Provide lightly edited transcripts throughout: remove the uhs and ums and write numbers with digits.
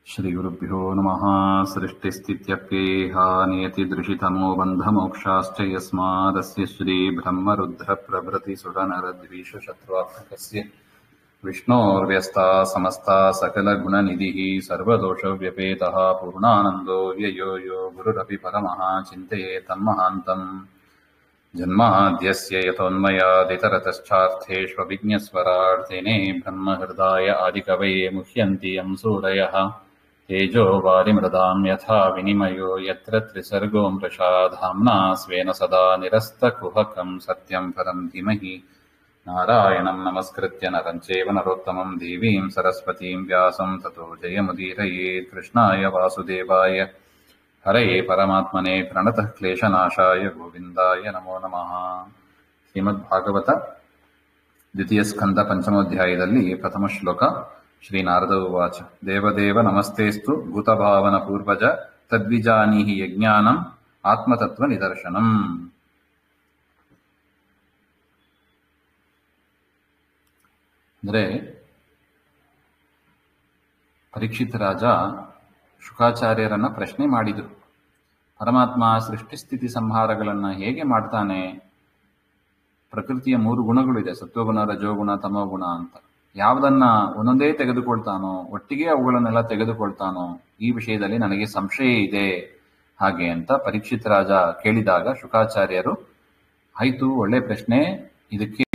ಶ್ರೀಗುರುಭ್ಯೋ ನಮಃ. ಸೃಷ್ಟಿಸ್ಥಿತ್ಯಪ್ಯೇಹ ನಿಯತಿದೃಶಿತಮೋ ಬಂಧಮೋಕ್ಷಾಶ್ಚ ಯಸ್ಮಾದಸ್ಯ ಶ್ರೀಬ್ರಹ್ಮರುದ್ರಪ್ರಭೃತಿಸುರನರದ್ವೀಷಶತ್ರುತ್ಮಕಸ್ಯ ವಿಷ್ಣೋರ್ವ್ಯಸ್ತಾ ಸಮಸ್ತಾ ಸಕಲಗುಣನಿಧಿಃ ಸರ್ವದೋಷವ್ಯಪೇತಃ ಪೂರ್ಣಾನಂದೋ ವ್ಯಯೋ ಯೋ ಗುರುರಪಿ ಪರಮಃ ಚಿಂತೆಯೇತ ತನ್ಮಹಾಂತಂ. ಜನ್ಮಾದ್ಯಸ್ಯ ಯತೋನ್ಮಯಾದಿತರತಶ್ಚಾರ್ಥೇಷ್ವಭಿಜ್ಞಸ್ವರಾಟ್ ತೇನೇ ಬ್ರಹ್ಮಹೃದಾಯ ಆದಿಕವಯೇ ಮುಹ್ಯಂತಿ ಯಂ ಸೂರಯಃ. ತೇಜೋ ವಾರಿಮೃದಾಂ ಯಥಾ ವಿನಿಮಯೋ ಯತ್ರ ತ್ರಿಸರ್ಗೋ ಮೃಷಾ ಧಾಮ್ನಾ ಸ್ವೇನ ಸದಾ ನಿರಸ್ತಕುಹಕಂ ಸತ್ಯಂ ಪರಂ ಧೀಮಹಿ. ನಾರಾಯಣಂ ನಮಸ್ಕೃತ್ಯ ನರಂ ಚೈವ ನರೋತ್ತಮಂ ದೇವೀಂ ಸರಸ್ವತೀಂ ವ್ಯಾಸಂ ತತೋ ಜಯಮುದೀರಯೇತ್. ಕೃಷ್ಣಾಯ ವಾಸುದೇವಾಯ ಹರಯೇ ಪರಮಾತ್ಮನೇ ಪ್ರಣತಃ ಕ್ಲೇಶನಾಶಾಯ ಗೋವಿಂದಾಯ ನಮೋ ನಮಃ. ಶ್ರೀಮದ್ಭಾಗವತ ದ್ವಿತೀಯ ಸ್ಕಂದ ಪಂಚಮೋಧ್ಯಾಯದಲ್ಲಿ ಪ್ರಥಮ ಶ್ಲೋಕ. ಶ್ರೀ ನಾರದ ಉವಾಚ. ದೇವದೇವ ನಮಸ್ತೇಸ್ತು ಭೂತಭಾವನ ಪೂರ್ವಜ ತದ್ವಿಜಾನೀಹಿ ಯಜ್ಞಾನಂ ಆತ್ಮತತ್ವ ನಿದರ್ಶನಂ. ಅಂದರೆ ಪರೀಕ್ಷಿತ ರಾಜ ಶುಕಾಚಾರ್ಯರನ್ನ ಪ್ರಶ್ನೆ ಮಾಡಿದರು. ಪರಮಾತ್ಮ ಸೃಷ್ಟಿಸ್ಥಿತಿ ಸಂಹಾರಗಳನ್ನು ಹೇಗೆ ಮಾಡ್ತಾನೆ? ಪ್ರಕೃತಿಯ 3 ಗುಣಗಳಿದೆ, ಸತ್ವಗುಣ, ರಜೋಗುಣ, ತಮೋಗುಣ ಅಂತ. ಯಾವುದನ್ನ ಒಂದೊಂದೇ ತೆಗೆದುಕೊಳ್ತಾನೋ, ಒಟ್ಟಿಗೆ ಅವುಗಳನ್ನೆಲ್ಲ ತೆಗೆದುಕೊಳ್ತಾನೋ, ಈ ವಿಷಯದಲ್ಲಿ ನನಗೆ ಸಂಶಯ ಇದೆ ಹಾಗೆ ಅಂತ ಪರೀಕ್ಷಿತ ರಾಜ ಕೇಳಿದಾಗ ಶುಕಾಚಾರ್ಯರು, ಆಯ್ತು, ಒಳ್ಳೆ ಪ್ರಶ್ನೆ, ಇದಕ್ಕೆ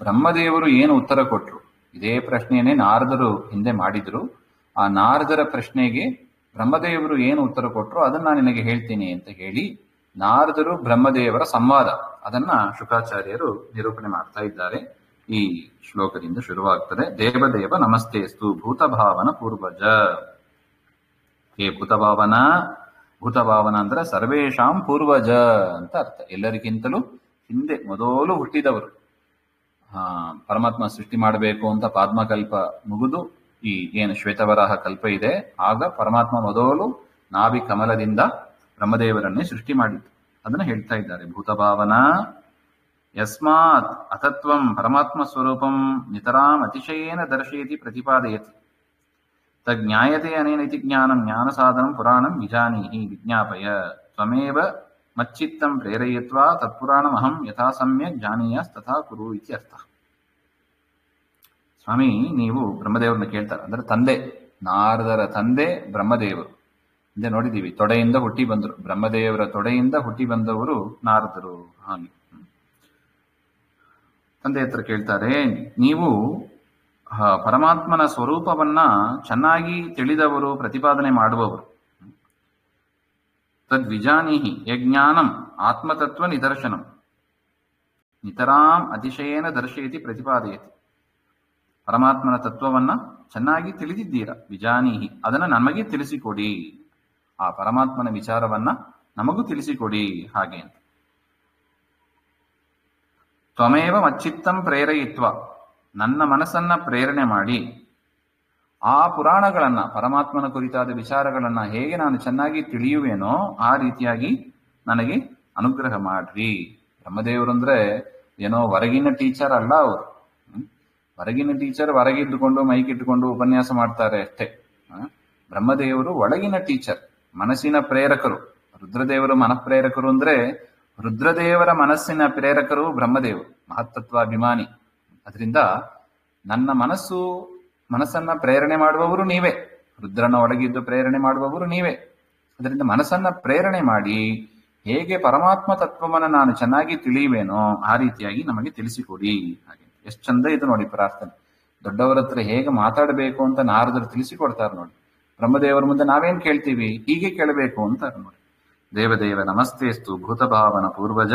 ಬ್ರಹ್ಮದೇವರು ಏನು ಉತ್ತರ ಕೊಟ್ರು? ಇದೇ ಪ್ರಶ್ನೆಯನ್ನೇ ನಾರದರು ಹಿಂದೆ ಮಾಡಿದ್ರು. ಆ ನಾರದರ ಪ್ರಶ್ನೆಗೆ ಬ್ರಹ್ಮದೇವರು ಏನು ಉತ್ತರ ಕೊಟ್ಟರು ಅದನ್ನ ನಾನು ನಿನಗೆ ಹೇಳ್ತೀನಿ ಅಂತ ಹೇಳಿ ನಾರದರು ಬ್ರಹ್ಮದೇವರ ಸಂವಾದ ಅದನ್ನ ಶುಕಾಚಾರ್ಯರು ನಿರೂಪಣೆ ಮಾಡ್ತಾ ಇದ್ದಾರೆ. ಈ ಶ್ಲೋಕದಿಂದ ಶುರುವಾಗ್ತದೆ. ದೇವದೇವ ನಮಸ್ತೇಸ್ತು ಭೂತಭಾವನ ಪೂರ್ವಜ. ಹೇ ಭೂತಭಾವನ. ಭೂತಭಾವನ ಅಂದ್ರೆ ಸರ್ವೇಶಾಂ ಪೂರ್ವಜ ಅಂತ ಅರ್ಥ. ಎಲ್ಲರಿಗಿಂತಲೂ ಹಿಂದೆ ಮೊದಲು ಹುಟ್ಟಿದವರು. ಪರಮಾತ್ಮ ಸೃಷ್ಟಿ ಮಾಡಬೇಕು ಅಂತ ಪಾದ್ಮಕಲ್ಪ ಮುಗಿದು ಈ ಏನು ಶ್ವೇತವರಾಹ ಕಲ್ಪ ಇದೆ, ಆಗ ಪರಮಾತ್ಮ ಮೊದಲು ನಾಭಿ ಕಮಲದಿಂದ ಬ್ರಹ್ಮದೇವರನ್ನೇ ಸೃಷ್ಟಿ ಮಾಡಿದ್ದು. ಅದನ್ನ ಹೇಳ್ತಾ ಇದ್ದಾರೆ. ಭೂತಭಾವನ ಯಸ್ಮಾತ್ ಅತತ್ವಂ ಪರಮಾತ್ಮ ಸ್ವರೂಪಂ ನಿತರಾಂ ಅತಿಶಯೇನ ದರ್ಶಯತಿ ಪ್ರತಿಪಾದಯತಿ ತಜ್ಞಾಯತೆ ಅನೇನೈತಿ ಜ್ಞಾನಂ ಜ್ಞಾನ ಸಾಧನಂ ಪುರಾಣಂ ವಿಜಾನೀಹಿ ವಿಜ್ಞಾಪಯ ತ್ವಮೇವ ಮಚ್ಚಿತ್ತಂ ಪ್ರೇರಯತ್ವಾ ತತ್ಪುರಾಣಮಹಂ ಯಥಾ ಸಮ್ಯಕ್ ಜಾನೀಯಾಸ್ತಥಾ ಕುರು ಇತಿ ಅರ್ಥ. ಸ್ವಾಮಿ, ನೀವು ಬ್ರಹ್ಮದೇವರನ್ನ ಕೇಳ್ತಾರೆ ಅಂದ್ರೆ ತಂದೆ, ನಾರದರ ತಂದೆ ಬ್ರಹ್ಮದೇವರು. ಹಿಂದೆ ನೋಡಿದ್ದೀವಿ, ತೊಡೆಯಿಂದ ಹುಟ್ಟಿ ಬಂದರು. ಬ್ರಹ್ಮದೇವರ ತೊಡೆಯಿಂದ ಹುಟ್ಟಿ ಬಂದವರು ನಾರದರು. ಹಾಗೆ ತಂದೆ ಹತ್ರ ಕೇಳ್ತಾರೆ, ನೀವು ಪರಮಾತ್ಮನ ಸ್ವರೂಪವನ್ನ ಚೆನ್ನಾಗಿ ತಿಳಿದವರು, ಪ್ರತಿಪಾದನೆ ಮಾಡುವವರು. ತದ್ವಿಜಾನೀಹಿ ಯಜ್ಞಾನಂ ಆತ್ಮತತ್ವ ನಿದರ್ಶನಂ ನಿತರಾಂ ಅತಿಶಯೇನ ದರ್ಶಯತಿ ಪ್ರತಿಪಾದಯತಿ. ಪರಮಾತ್ಮನ ತತ್ವವನ್ನ ಚೆನ್ನಾಗಿ ತಿಳಿದಿದ್ದೀರಾ. ವಿಜಾನೀಹಿ, ಅದನ್ನ ನಮಗೆ ತಿಳಿಸಿಕೊಡಿ. ಆ ಪರಮಾತ್ಮನ ವಿಚಾರವನ್ನ ನಮಗೂ ತಿಳಿಸಿಕೊಡಿ ಹಾಗೆ ಅಂತ. ತ್ವಮೇವ ಮಚ್ಚಿತ್ತಂ ಪ್ರೇರಯಿತ್ವ, ನನ್ನ ಮನಸ್ಸನ್ನ ಪ್ರೇರಣೆ ಮಾಡಿ ಆ ಪುರಾಣಗಳನ್ನ, ಪರಮಾತ್ಮನ ಕುರಿತಾದ ವಿಚಾರಗಳನ್ನ ಹೇಗೆ ನಾನು ಚೆನ್ನಾಗಿ ತಿಳಿಯುವೇನೋ ಆ ರೀತಿಯಾಗಿ ನನಗೆ ಅನುಗ್ರಹ ಮಾಡ್ರಿ. ಬ್ರಹ್ಮದೇವರು ಅಂದ್ರೆ ಏನೋ ಹೊರಗಿನ ಟೀಚರ್ ಅಲ್ಲ ಅವರು. ಹೊರಗಿನ ಟೀಚರ್ ಹೊರಗಿದ್ದುಕೊಂಡು ಮೈಕ್ ಇಟ್ಟುಕೊಂಡು ಉಪನ್ಯಾಸ ಮಾಡ್ತಾರೆ ಅಷ್ಟೇ. ಬ್ರಹ್ಮದೇವರು ಒಳಗಿನ ಟೀಚರ್, ಮನಸ್ಸಿನ ಪ್ರೇರಕರು. ರುದ್ರದೇವರು ಮನಃಪ್ರೇರಕರು ಅಂದ್ರೆ ರುದ್ರದೇವರ ಮನಸ್ಸಿನ ಪ್ರೇರಕರು ಬ್ರಹ್ಮದೇವರು, ಮಹತ್ತತ್ವಾಭಿಮಾನಿ. ಅದರಿಂದ ನನ್ನ ಮನಸ್ಸನ್ನ ಪ್ರೇರಣೆ ಮಾಡುವವರು ನೀವೇ, ರುದ್ರನ ಒಳಗಿದ್ದು ಪ್ರೇರಣೆ ಮಾಡುವವರು ನೀವೇ. ಅದರಿಂದ ಮನಸ್ಸನ್ನ ಪ್ರೇರಣೆ ಮಾಡಿ ಹೇಗೆ ಪರಮಾತ್ಮ ತತ್ವವನ್ನು ನಾನು ಚೆನ್ನಾಗಿ ತಿಳಿಯುವೇನೋ ಆ ರೀತಿಯಾಗಿ ನಮಗೆ ತಿಳಿಸಿಕೊಡಿ ಹಾಗೆ. ಎಷ್ಟು ಚಂದ ಇದು ನೋಡಿ ಪ್ರಾರ್ಥನೆ. ದೊಡ್ಡವರ ಹತ್ರ ಹೇಗೆ ಮಾತಾಡಬೇಕು ಅಂತ ನಾರದರು ತಿಳಿಸಿಕೊಡ್ತಾರೆ ನೋಡಿ. ಬ್ರಹ್ಮದೇವರ ಮುಂದೆ ನಾವೇನ್ ಕೇಳ್ತೀವಿ, ಹೀಗೆ ಕೇಳಬೇಕು ಅಂತಾರೆ ನೋಡಿ. ದೇವದೇವ ನಮಸ್ತೇಸ್ತು ಭೂತಭಾವನ ಪೂರ್ವಜ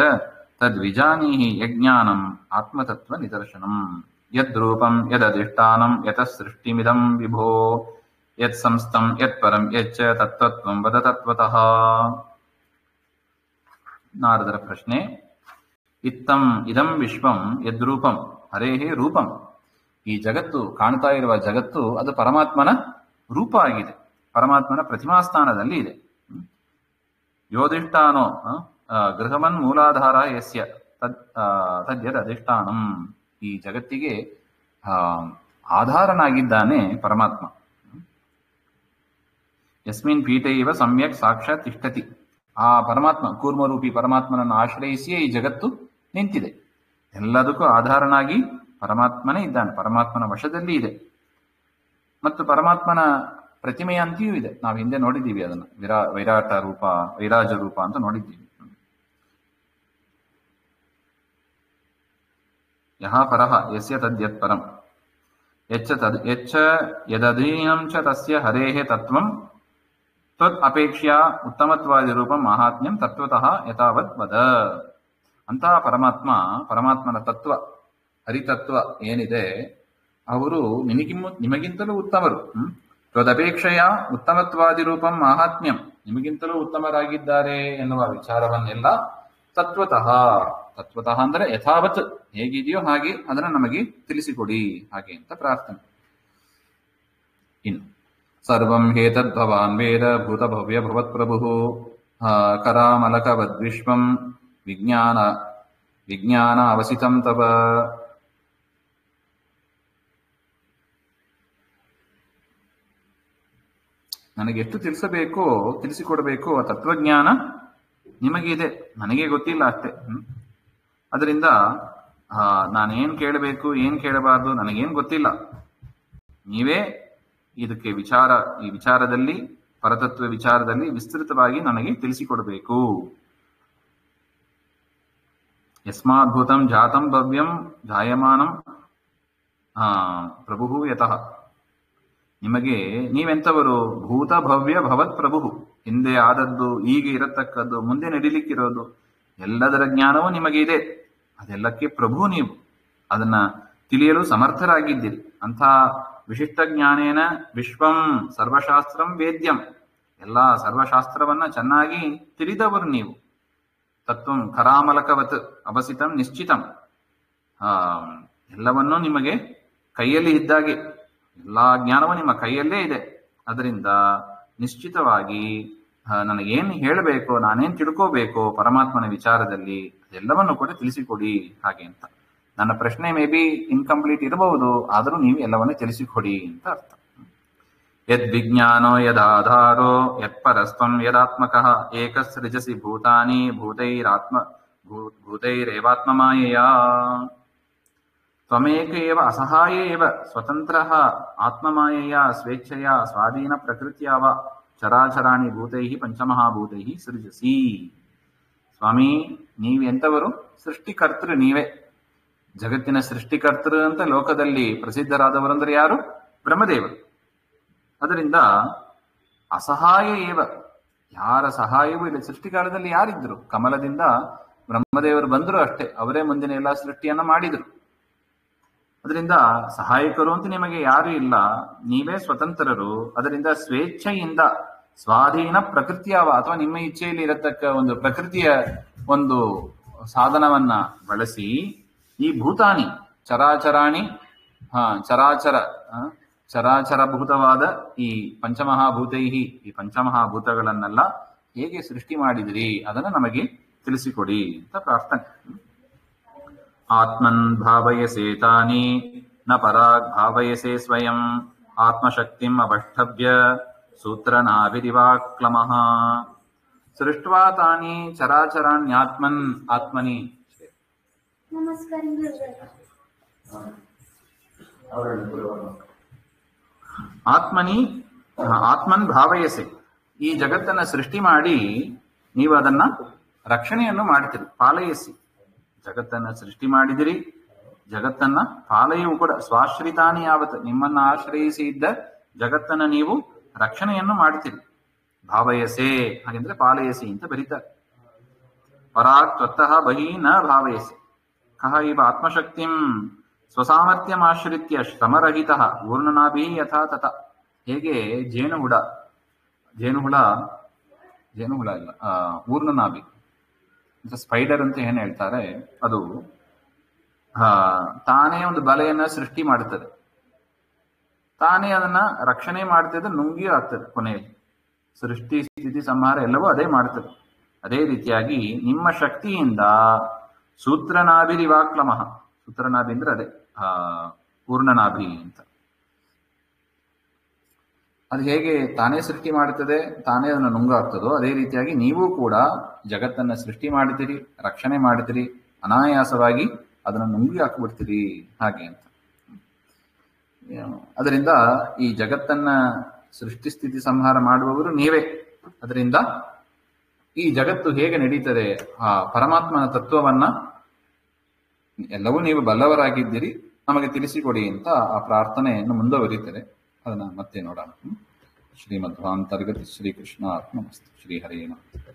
ತದ್ವಿಜಾನೀಹಿ ಯಜ್ಞಾನಂ ಆತ್ಮತತ್ವ ನಿದರ್ಶನಂ ಯದ್ರೂಪಂ ಯದಧಿಷ್ಠಾನಂ ಯತಃ ಸೃಷ್ಟಿಮಿದಂ ವಿಭೋ ಯತ್ ಸಂಸ್ಥಂ ಯತ್ ಪರಂ ಯಚ್ಚ ತತ್ವತ್ವಂ ವದ ತತ್ವತಃ. ನಾರದರ ಪ್ರಶ್ನೆ. ಇತ್ತಂ ಇದಂ ವಿಶ್ವಂ ಯದ್ರೂಪಂ ಹರೇಹೇ ರೂಪಂ. ಈ ಜಗತ್ತು, ಕಾಣ್ತಾ ಇರುವ ಜಗತ್ತು, ಅದು ಪರಮಾತ್ಮನ ರೂಪ ಆಗಿದೆ, ಪರಮಾತ್ಮನ ಪ್ರತಿಮಾಸ್ಥಾನದಲ್ಲಿ ಇದೆ. ಯೋಧಿಷ್ಠಾನೋ ಗೃಹಮನ್ ಮೂಲಾಧಾರ ಯಸ್ಯ ತದ್ಯದ್ ಅಧಿಷ್ಠಾನಂ. ಈ ಜಗತ್ತಿಗೆ ಆಧಾರನಾಗಿದ್ದಾನೆ ಪರಮಾತ್ಮ. ಯಸ್ಮಿನ್ ಪೀಠೆ ಇವ ಸಮ್ಯಕ್ ಸಾಕ್ಷಾತ್ ತಿಷ್ಠತಿ. ಆ ಪರಮಾತ್ಮ, ಕೂರ್ಮರೂಪಿ ಪರಮಾತ್ಮನನ್ನು ಆಶ್ರಯಿಸಿಯೇ ಈ ಜಗತ್ತು ನಿಂತಿದೆ. ಎಲ್ಲದಕ್ಕೂ ಆಧಾರನಾಗಿ ಪರಮಾತ್ಮನೇ ಇದ್ದಾನೆ, ಪರಮಾತ್ಮನ ವಶದಲ್ಲಿ ಇದೆ. ಮತ್ತು ಪರಮಾತ್ಮನ ಪ್ರತಿಮೆಯಂತೆಯೂ ಇದೆ. ನಾವು ಹಿಂದೆ ನೋಡಿದ್ದೀವಿ ಅದನ್ನು, ವೈರಾಟ ರೂಪ, ವೈರಾಜ ರೂಪ ಅಂತ ನೋಡಿದ್ದೀವಿ. ಯಹ ಪರಃ ಯಸ್ಯ ತದ್ಯತ್ ಪರಂ ಯಚ್ಚ ಯದಧೀನಂ ಚ ತಸ್ಯ ಹರೇಃ ತತ್ವಂ ತ್ವದ್ ಅಪೇಕ್ಷೆಯ ಉತ್ತಮತ್ವಾದಿ ರೂಪಂ ಮಾಹಾತ್ಮ್ಯಂ ತತ್ವತಃ ಯಥಾವತ್ ವದ. ಅಂತಹ ಪರಮಾತ್ಮನ ತತ್ವ, ಹರಿತತ್ವ ಏನಿದೆ, ಅವರು ನಿಮಗಿಂತಲೂ ಉತ್ತಮರು. ತ್ವದಪೇಕ್ಷೆಯ ಉತ್ತಮತ್ವಾದಿ ರೂಪಂ ಮಾಹಾತ್ಮ್ಯಂ, ನಿಮಗಿಂತಲೂ ಉತ್ತಮರಾಗಿದ್ದಾರೆ ಎನ್ನುವ ವಿಚಾರವನ್ನೆಲ್ಲ ತತ್ವತಃ ಅಂದರೆ ಯಥಾವತ್, ಹೇಗಿದೆಯೋ ಹಾಗೆ ಅದನ್ನು ನಮಗೆ ತಿಳಿಸಿಕೊಡಿ, ಹಾಗೆ ಅಂತ ಪ್ರಾರ್ಥನೆ. ಇನ್ನು ಸರ್ವಂ ಹೇತದ್ ಭವಾನ್ ವೇದ ಭೂತ ಭವ್ಯ ಭವತ್ ಪ್ರಭು ಕರಾಮಲಕವದ್ವಿಶ್ವಂ ವಿಜ್ಞಾನ ಅವಸಿತಂ ತವ. ನನಗೆ ಎಷ್ಟು ತಿಳಿಸಬೇಕೋ, ತಿಳಿಸಿಕೊಡಬೇಕೋ ಆ ತತ್ವಜ್ಞಾನ ನಿಮಗಿದೆ, ನನಗೆ ಗೊತ್ತಿಲ್ಲ ಅಷ್ಟೇ. ಅದರಿಂದ ನಾನೇನ್ ಕೇಳಬೇಕು, ಏನ್ ಕೇಳಬಾರ್ದು ನನಗೇನು ಗೊತ್ತಿಲ್ಲ. ನೀವೇ ಇದಕ್ಕೆ ಈ ವಿಚಾರದಲ್ಲಿ, ಪರತತ್ವ ವಿಚಾರದಲ್ಲಿ ವಿಸ್ತೃತವಾಗಿ ನನಗೆ ತಿಳಿಸಿಕೊಡಬೇಕು. ಯಸ್ಮಾದ್ಭೂತಂ ಜಾತಂ ಭವ್ಯಂ ಜಾಯಮಾನಂ ಪ್ರಭು ಯತಃ. ನಿಮಗೆ ನೀವೆಂಥವರು? ಭೂತ ಭವ್ಯ ಭವತ್ ಪ್ರಭು, ಹಿಂದೆ ಆದದ್ದು, ಈಗ ಇರತಕ್ಕದ್ದು, ಮುಂದೆ ನಡೀಲಿಕ್ಕಿರೋದು ಎಲ್ಲದರ ಜ್ಞಾನವೂ ನಿಮಗೆ ಇದೆ. ಅದೆಲ್ಲಕ್ಕೆ ಪ್ರಭು ನೀವು, ಅದನ್ನ ತಿಳಿಯಲು ಸಮರ್ಥರಾಗಿದ್ದೀರಿ. ಅಂಥ ವಿಶಿಷ್ಟ ಜ್ಞಾನೇನ ವಿಶ್ವಂ ಸರ್ವಶಾಸ್ತ್ರಂ ವೇದ್ಯಂ, ಎಲ್ಲ ಸರ್ವಶಾಸ್ತ್ರವನ್ನ ಚೆನ್ನಾಗಿ ತಿಳಿದವರು ನೀವು. ತತ್ವಂ ಕರಾಮಲಕವತ್ ಅವಸಿತಂ ನಿಶ್ಚಿತಂ, ಎಲ್ಲವನ್ನೂ ನಿಮಗೆ ಕೈಯಲ್ಲಿ ಇದ್ದಾಗೆ, ಎಲ್ಲಾ ಜ್ಞಾನವೂ ನಿಮ್ಮ ಕೈಯಲ್ಲೇ ಇದೆ. ಅದರಿಂದ ನಿಶ್ಚಿತವಾಗಿ ನನಗೇನು ಹೇಳಬೇಕೋ, ನಾನೇನು ತಿಳ್ಕೋಬೇಕೋ ಪರಮಾತ್ಮನ ವಿಚಾರದಲ್ಲಿ ಎಲ್ಲವನ್ನು ಕೂಡ ತಿಳಿಸಿಕೊಡಿ, ಹಾಗೆ ಅಂತ. ನನ್ನ ಪ್ರಶ್ನೆ ಮೇ ಬಿ ಇನ್ಕಂಪ್ಲೀಟ್ ಇರಬಹುದು, ಆದರೂ ನೀವು ಎಲ್ಲವನ್ನು ತಿಳಿಸಿಕೊಡಿ ಅಂತ ಅರ್ಥ. ಯದ್ ವಿಜ್ಞಾನೋ ಯದಾಧಾರೋ ಯತ್ಪರಸ್ತ್ವಂ ಯದಾತ್ಮಕಃ ಏಕಸೃಜಸಿ ಭೂತಾನಿ ಭೂತೈರೇವಾತ್ಮಮಾಯೆಯ ತ್ವಮೇಕ ಏವ ಅಸಹಾಯ ಏವ ಸ್ವತಂತ್ರಃ ಆತ್ಮಮಾಯೆಯ ಸ್ವೇಚ್ಛೆಯ ಸ್ವಾಧೀನ ಪ್ರಕೃತ್ಯ ವ ಚರಾಚರಾಣಿ ಭೂತೈ ಪಂಚಮಹಾಭೂತೈ ಸೃಜಸಿ. ಸ್ವಾಮಿ, ನೀವೆಂಥವರು? ಸೃಷ್ಟಿಕರ್ತೃ ನೀವೇ. ಜಗತ್ತಿನ ಸೃಷ್ಟಿಕರ್ತೃ ಅಂತ ಲೋಕದಲ್ಲಿ ಪ್ರಸಿದ್ಧರಾದವರಂದ್ರೆ ಯಾರು? ಬ್ರಹ್ಮದೇವರು. ಅದರಿಂದ ಅಸಹಾಯ ಏವ, ಯಾರ ಸಹಾಯವೂ ಇಲ್ಲ. ಸೃಷ್ಟಿಕಾಲದಲ್ಲಿ ಯಾರಿದ್ರು? ಕಮಲದಿಂದ ಬ್ರಹ್ಮದೇವರು ಬಂದರು ಅಷ್ಟೇ, ಅವರೇ ಮುಂದಿನ ಎಲ್ಲ ಸೃಷ್ಟಿಯನ್ನ ಮಾಡಿದರು. ಅದರಿಂದ ಸಹಾಯಕರು ಅಂತ ನಿಮಗೆ ಯಾರು ಇಲ್ಲ, ನೀವೇ ಸ್ವತಂತ್ರರು. ಅದರಿಂದ ಸ್ವೇಚ್ಛೆಯಿಂದ ಸ್ವಾಧೀನ ಪ್ರಕೃತಿಯವ, ಅಥವಾ ನಿಮ್ಮ ಇಚ್ಛೆಯಲ್ಲಿ ಇರತಕ್ಕ ಒಂದು ಪ್ರಕೃತಿಯ ಒಂದು ಸಾಧನವನ್ನ ಬಳಸಿ ಈ ಭೂತಾನಿ ಚರಾಚರಾಣಿ ಚರಾಚರಭೂತವಾದ ಈ ಪಂಚಮಹಾಭೂತೈ, ಈ ಪಂಚಮಹಾಭೂತಗಳನ್ನೆಲ್ಲ ಹೇಗೆ ಸೃಷ್ಟಿ ಮಾಡಿದಿರಿ ಅದನ್ನು ನಮಗೆ ತಿಳಿಸಿಕೊಡಿ ಅಂತ ಪ್ರಾರ್ಥನೆ. ಆತ್ಮನ್ ಭಾವಯಸೆ ತಾನಿ ನ ಪರಾಗ್ ಭಾವಯಸೆ ಸ್ವಯಂ ಆತ್ಮಶಕ್ತಿಂ ಅವಷ್ಟಭ್ಯ ಸೂತ್ರನಾಭಿರಿವಾಕ್ಲಮಃ ಸೃಷ್ಟ್ವಾ ತಾನಿ ಚರಾಚರಾಣ್ಯಾತ್ಮನ್ ಆತ್ಮನಿ. ಆತ್ಮನ್ ಭಾವಯಸೆ, ಈ ಜಗತ್ತನ್ನ ಸೃಷ್ಟಿ ಮಾಡಿ ನೀವು ಅದನ್ನ ರಕ್ಷಣೆಯನ್ನು ಮಾಡ್ತೀರಿ. ಪಾಲಯಸಿ, ಜಗತ್ತನ್ನ ಸೃಷ್ಟಿ ಮಾಡಿದಿರಿ, ಜಗತ್ತನ್ನ ಪಾಲಯೂ ಕೂಡ. ಸ್ವಾಶ್ರಿತಾನಿ ಯಾವತ್, ನಿಮ್ಮನ್ನ ಆಶ್ರಯಿಸಿ ಇದ್ದ ಜಗತ್ತನ್ನ ನೀವು ರಕ್ಷಣೆಯನ್ನು ಮಾಡ್ತೀರಿ. ಭಾವಯಸೆ ಹಾಗೆಂದ್ರೆ ಪಾಲಯಸಿ ಅಂತ ಬರೀತಾರೆ. ಪರಾಕ್ ತ್ವತ್ತಃ ಬಹಿ ನ ಭಾವಯಸೆ ಕಹ ಇವ ಆತ್ಮಶಕ್ತಿಂ ಸ್ವಸಾಮರ್ಥ್ಯಮಾಶ್ರಿತ್ಯ ಶ್ರಮರಹಿತ ಊರ್ಣನಾಭಿ ಯಥಾ ತಥ. ಹೇಗೆ ಜೇನುಹುಳ ಇಲ್ಲ, ಊರ್ಣನಾಭಿ ಸ್ಪೈಡರ್ ಅಂತ ಏನ್ ಹೇಳ್ತಾರೆ, ಅದು ತಾನೇ ಒಂದು ಬಲೆಯನ್ನ ಸೃಷ್ಟಿ ಮಾಡುತ್ತದೆ, ತಾನೇ ಅದನ್ನ ರಕ್ಷಣೆ ಮಾಡ್ತಿದ್ರೆ ನುಂಗಿ ಆಗ್ತದೆ. ಕೊನೆಯಲ್ಲಿ ಸೃಷ್ಟಿ ಸ್ಥಿತಿ ಸಂಹಾರ ಎಲ್ಲವೂ ಅದೇ ಮಾಡ್ತದೆ. ಅದೇ ರೀತಿಯಾಗಿ ನಿಮ್ಮ ಶಕ್ತಿಯಿಂದ ಸೂತ್ರನಾಭಿರಿವಾಕ್ಲಮಃ, ಸೂತ್ರನಾಭಿ ಅಂದ್ರೆ ಅದೇ ಪೂರ್ಣನಾಭಿ ಅಂತ. ಅದು ಹೇಗೆ ತಾನೇ ಸೃಷ್ಟಿ ಮಾಡುತ್ತದೆ, ತಾನೇ ಅದನ್ನು ನುಂಗಾಕ್ತದೋ ಅದೇ ರೀತಿಯಾಗಿ ನೀವು ಕೂಡ ಜಗತ್ತನ್ನ ಸೃಷ್ಟಿ ಮಾಡ್ತೀರಿ, ರಕ್ಷಣೆ ಮಾಡ್ತೀರಿ, ಅನಾಯಾಸವಾಗಿ ಅದನ್ನು ನುಂಗಿ ಹಾಕಿಬಿಡ್ತೀರಿ ಹಾಗೆ ಅಂತ. ಅದರಿಂದ ಈ ಜಗತ್ತನ್ನ ಸೃಷ್ಟಿ ಸ್ಥಿತಿ ಸಂಹಾರ ಮಾಡುವವರು ನೀವೇ. ಅದರಿಂದ ಈ ಜಗತ್ತು ಹೇಗೆ ನಡೀತದೆ, ಆ ಪರಮಾತ್ಮನ ತತ್ವವನ್ನ ಎಲ್ಲವೂ ನೀವು ಬಲ್ಲವರಾಗಿದ್ದೀರಿ, ನಮಗೆ ತಿಳಿಸಿಕೊಡಿ ಅಂತ ಆ ಪ್ರಾರ್ಥನೆಯನ್ನು ಮುಂದುವರಿತದೆ. ಅದನ್ನ ಮತ್ತೆ ನೋಡೋಣ. ಶ್ರೀಮಧ್ವಾಂತರ್ಗತಿ ಶ್ರೀಕೃಷ್ಣ ಅರ್ಪಣಮಸ್ತು. ಶ್ರೀಹರೇ ನಮಃ.